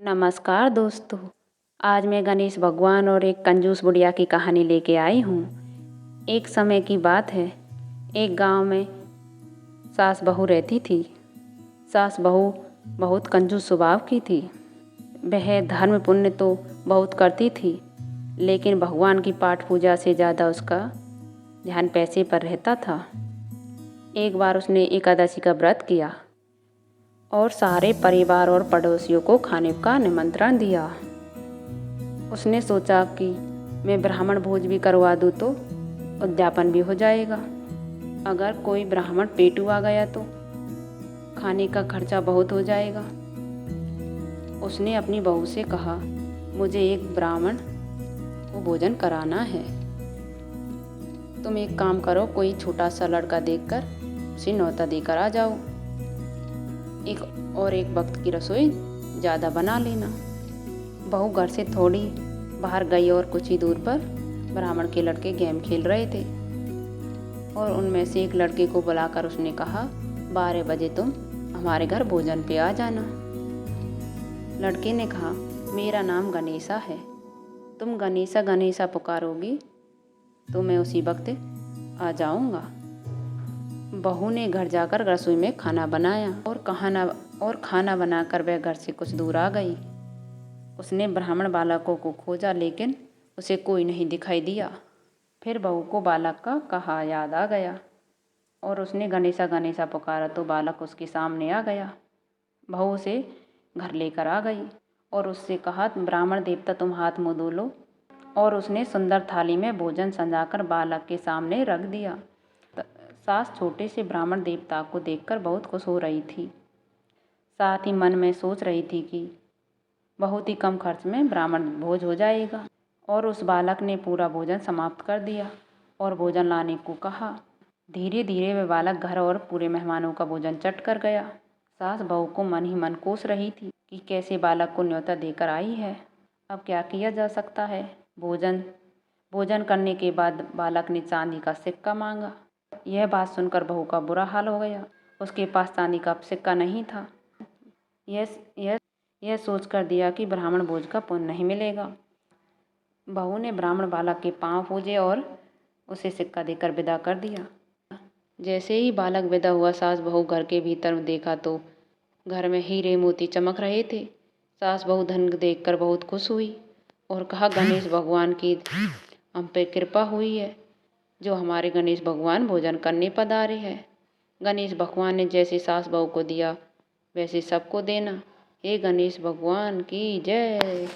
नमस्कार दोस्तों। आज मैं गणेश भगवान और एक कंजूस बुढ़िया की कहानी लेके आई हूँ। एक समय की बात है, एक गांव में सास बहू रहती थी। सास बहू बहुत कंजूस स्वभाव की थी। वह धर्म पुण्य तो बहुत करती थी, लेकिन भगवान की पाठ पूजा से ज़्यादा उसका ध्यान पैसे पर रहता था। एक बार उसने एकादशी का व्रत किया और सारे परिवार और पड़ोसियों को खाने का निमंत्रण दिया। उसने सोचा कि मैं ब्राह्मण भोज भी करवा दूँ तो उद्यापन भी हो जाएगा। अगर कोई ब्राह्मण पेटू आ गया तो खाने का खर्चा बहुत हो जाएगा। उसने अपनी बहू से कहा, मुझे एक ब्राह्मण को भोजन कराना है। तुम एक काम करो, कोई छोटा सा लड़का देखकर उसे न्योता देकर आ जाओ। एक वक्त की रसोई ज़्यादा बना लेना। बहू घर से थोड़ी बाहर गई और कुछ ही दूर पर ब्राह्मण के लड़के गेम खेल रहे थे और उनमें से एक लड़के को बुलाकर उसने कहा, 12 बजे तुम हमारे घर भोजन पे आ जाना। लड़के ने कहा, मेरा नाम गणेशा है, तुम गणेशा गणेशा पुकारोगी तो मैं उसी वक्त आ जाऊंगा। बहू ने घर जाकर रसोई में खाना बनाया और खाना बनाकर वह घर से कुछ दूर आ गई। उसने ब्राह्मण बालकों को खोजा, लेकिन उसे कोई नहीं दिखाई दिया। फिर बहू को बालक का कहा याद आ गया और उसने गणेशा गणेशा पुकारा तो बालक उसके सामने आ गया। बहू उसे घर लेकर आ गई और उससे कहा, ब्राह्मण देवता तुम हाथ मुँह धो लो। और उसने सुंदर थाली में भोजन सजाकर बालक के सामने रख दिया। सास छोटे से ब्राह्मण देवता को देखकर बहुत खुश हो रही थी। साथ ही मन में सोच रही थी कि बहुत ही कम खर्च में ब्राह्मण भोज हो जाएगा। और उस बालक ने पूरा भोजन समाप्त कर दिया और भोजन लाने को कहा। धीरे धीरे वह बालक घर और पूरे मेहमानों का भोजन चट कर गया। सास बहू को मन ही मन कोस रही थी कि कैसे बालक को न्योता देकर आई है, अब क्या किया जा सकता है। भोजन करने के बाद बालक ने चांदी का सिक्का मांगा। यह बात सुनकर बहू का बुरा हाल हो गया। उसके पास चांदी का सिक्का नहीं था। यह सोच कर दिया कि ब्राह्मण भोज का पुण्य नहीं मिलेगा। बहू ने ब्राह्मण बालक के पांव पूजे और उसे सिक्का देकर विदा कर दिया। जैसे ही बालक विदा हुआ, सास बहू घर के भीतर देखा तो घर में हीरे मोती चमक रहे थे। सास बहू धन देखकर बहुत खुश हुई और कहा, गणेश भगवान की हम पे कृपा हुई है, जो हमारे गणेश भगवान भोजन करने पधारे हैं। गणेश भगवान ने जैसे सास बहू को दिया वैसे सबको देना। हे गणेश भगवान की जय।